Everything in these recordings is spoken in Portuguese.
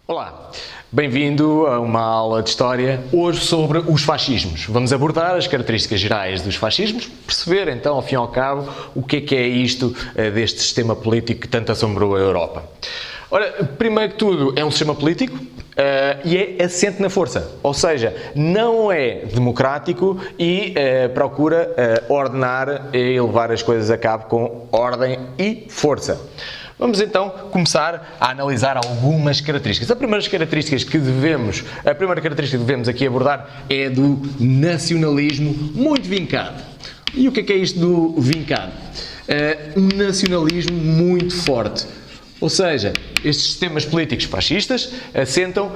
Olá, bem-vindo a uma aula de História, hoje sobre os fascismos. Vamos abordar as características gerais dos fascismos, perceber então, ao fim e ao cabo, o que é isto deste sistema político que tanto assombrou a Europa. Ora, primeiro que tudo, é um sistema político e é assente na força, ou seja, não é democrático e procura ordenar e levar as coisas a cabo com ordem e força. Vamos então começar a analisar algumas características. A primeira característica que devemos aqui abordar é do nacionalismo muito vincado. E o que é isto do vincado? Um nacionalismo muito forte. Ou seja, estes sistemas políticos fascistas assentam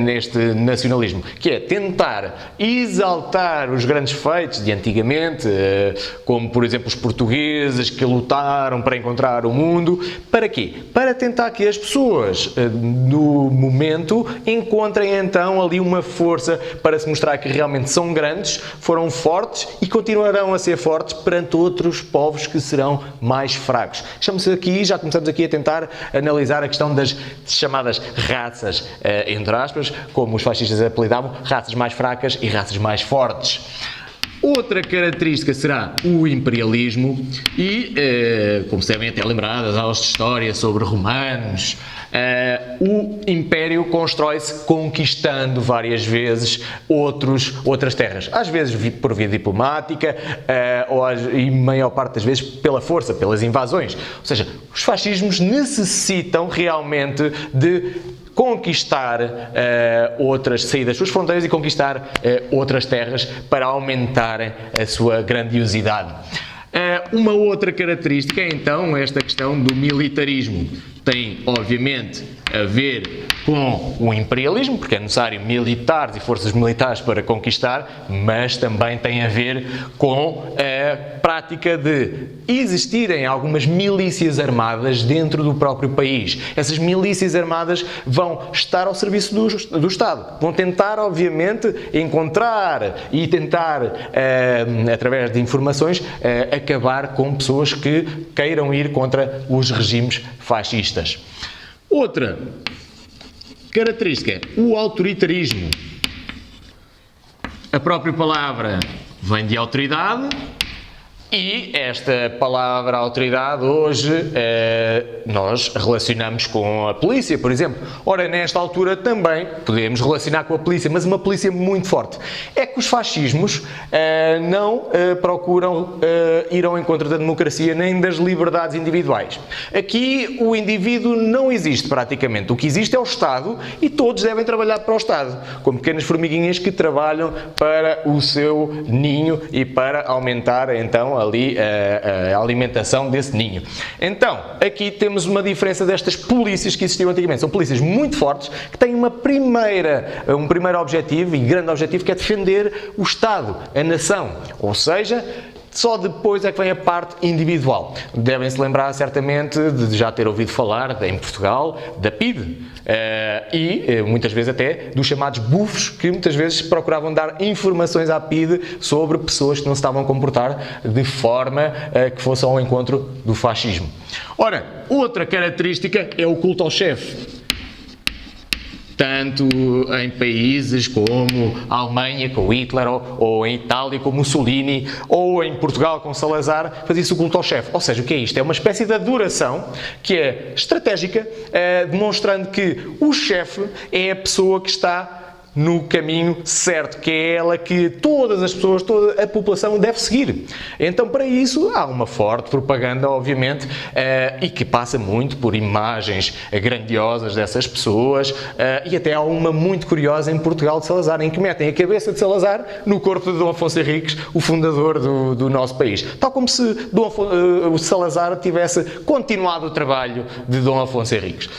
neste nacionalismo, que é tentar exaltar os grandes feitos de antigamente, como por exemplo os portugueses que lutaram para encontrar o mundo. Para quê? Para tentar que as pessoas no momento encontrem então ali uma força para se mostrar que realmente são grandes, foram fortes e continuarão a ser fortes perante outros povos que serão mais fracos. Já começamos aqui a tentar analisar a questão das chamadas raças, entre aspas, como os fascistas apelidavam, raças mais fracas e raças mais fortes. Outra característica será o imperialismo e, como se devem até lembrar das aulas de história sobre romanos, o império constrói-se conquistando várias vezes outras terras. Às vezes por via diplomática e maior parte das vezes pela força, pelas invasões. Ou seja, os fascismos necessitam realmente de conquistar sair das suas fronteiras e conquistar outras terras para aumentar a sua grandiosidade. Uma outra característica é então esta questão do militarismo. Tem, obviamente, a ver com o imperialismo, porque é necessário militares e forças militares para conquistar, mas também tem a ver com a prática de existirem algumas milícias armadas dentro do próprio país. Essas milícias armadas vão estar ao serviço do Estado. Vão tentar, obviamente, encontrar e tentar, através de informações, acabar com pessoas que queiram ir contra os regimes fascistas. Outra característica, o autoritarismo. A própria palavra vem de autoridade e esta palavra autoridade hoje nós relacionamos com a polícia, por exemplo. Ora, nesta altura também podemos relacionar com a polícia, mas uma polícia muito forte. É que os fascismos não procuram ir ao encontro da democracia nem das liberdades individuais. Aqui o indivíduo não existe praticamente. O que existe é o Estado e todos devem trabalhar para o Estado, como pequenas formiguinhas que trabalham para o seu ninho e para aumentar então ali a alimentação desse ninho. Então, aqui temos uma diferença destas polícias que existiam antigamente. São polícias muito fortes que têm um primeiro objetivo e grande objetivo, que é defender o Estado, a nação. Ou seja, só depois é que vem a parte individual. Devem-se lembrar certamente de já ter ouvido falar, em Portugal, da PIDE e muitas vezes até dos chamados bufos, que muitas vezes procuravam dar informações à PIDE sobre pessoas que não se estavam a comportar de forma que fosse ao encontro do fascismo. Ora, outra característica é o culto ao chefe. Tanto em países como a Alemanha, com Hitler, ou em Itália, com Mussolini, ou em Portugal, com Salazar, fazia-se o culto ao chefe. Ou seja, o que é isto? É uma espécie de adoração que é estratégica, demonstrando que o chefe é a pessoa que está no caminho certo, que é ela que todas as pessoas, toda a população deve seguir. Então, para isso, há uma forte propaganda, obviamente, e que passa muito por imagens grandiosas dessas pessoas, e até há uma muito curiosa em Portugal de Salazar, em que metem a cabeça de Salazar no corpo de Dom Afonso Henriques, o fundador do nosso país. Tal como se o Salazar tivesse continuado o trabalho de Dom Afonso Henriques.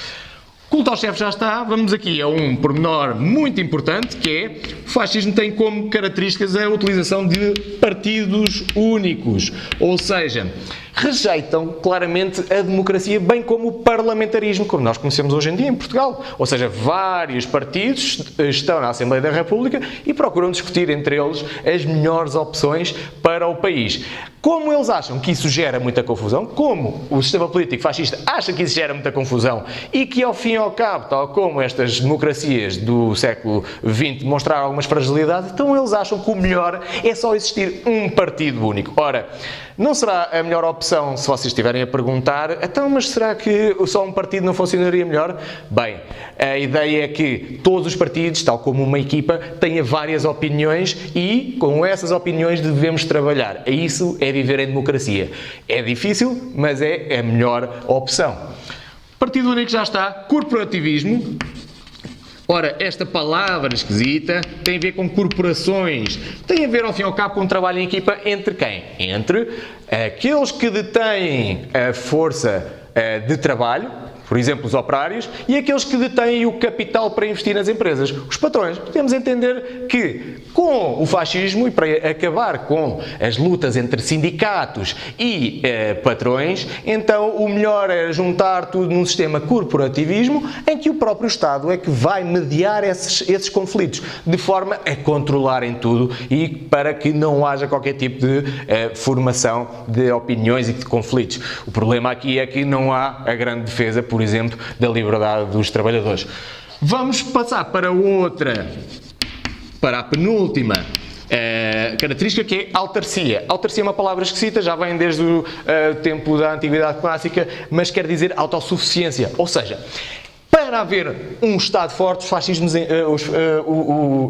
Culto ao chefe já está, vamos aqui a um pormenor muito importante, que é o fascismo tem como características a utilização de partidos únicos, ou seja, rejeitam claramente a democracia, bem como o parlamentarismo, como nós conhecemos hoje em dia em Portugal. Ou seja, vários partidos estão na Assembleia da República e procuram discutir entre eles as melhores opções para o país. Como eles acham que isso gera muita confusão, como o sistema político fascista acha que isso gera muita confusão e que, ao fim e ao cabo, tal como estas democracias do século XX demonstraram algumas fragilidades, então eles acham que o melhor é só existir um partido único. Ora, não será a melhor opção se vocês estiverem a perguntar, então, mas será que só um partido não funcionaria melhor? Bem, a ideia é que todos os partidos, tal como uma equipa, tenham várias opiniões e, com essas opiniões, devemos trabalhar. Isso é viver em democracia. É difícil, mas é a melhor opção. Partido único já está. Corporativismo. Ora, esta palavra esquisita tem a ver com corporações. Tem a ver, ao fim e ao cabo, com um trabalho em equipa entre quem? Entre aqueles que detêm a força de trabalho, por exemplo, os operários, e aqueles que detêm o capital para investir nas empresas, os patrões. Podemos entender que, com o fascismo e para acabar com as lutas entre sindicatos e patrões, então o melhor é juntar tudo num sistema corporativismo em que o próprio Estado é que vai mediar esses conflitos, de forma a controlarem tudo e para que não haja qualquer tipo de formação de opiniões e de conflitos. O problema aqui é que não há a grande defesa, por exemplo, da liberdade dos trabalhadores. Vamos passar para a penúltima característica, que é autarcia. Autarcia é uma palavra esquisita, já vem desde o tempo da Antiguidade Clássica, mas quer dizer autossuficiência, ou seja, para haver um Estado forte,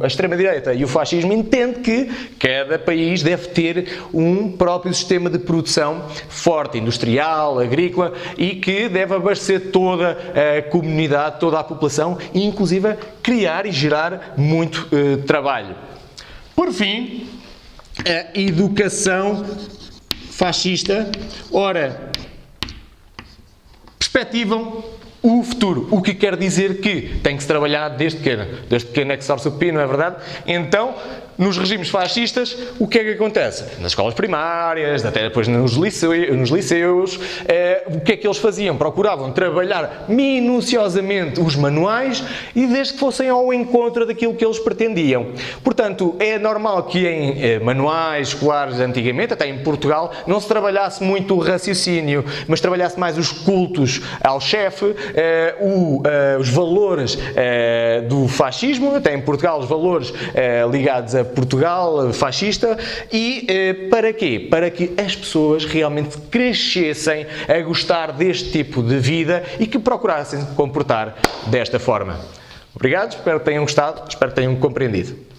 a extrema-direita e o fascismo entendem que cada país deve ter um próprio sistema de produção forte, industrial, agrícola, e que deve abastecer toda a comunidade, toda a população, e inclusive criar e gerar muito trabalho. Por fim, a educação fascista. Ora, perspectivam o futuro, o que quer dizer que tem que se trabalhar desde pequeno é que se torce o pino, não é verdade? Então, nos regimes fascistas, o que é que acontece? Nas escolas primárias, até depois nos liceus, o que é que eles faziam? Procuravam trabalhar minuciosamente os manuais e desde que fossem ao encontro daquilo que eles pretendiam. Portanto, é normal que em manuais escolares antigamente, até em Portugal, não se trabalhasse muito o raciocínio, mas trabalhasse mais os cultos ao chefe, os valores do fascismo, até em Portugal os valores ligados a Portugal fascista, e para quê? Para que as pessoas realmente crescessem a gostar deste tipo de vida e que procurassem se comportar desta forma. Obrigado, espero que tenham gostado, espero que tenham compreendido.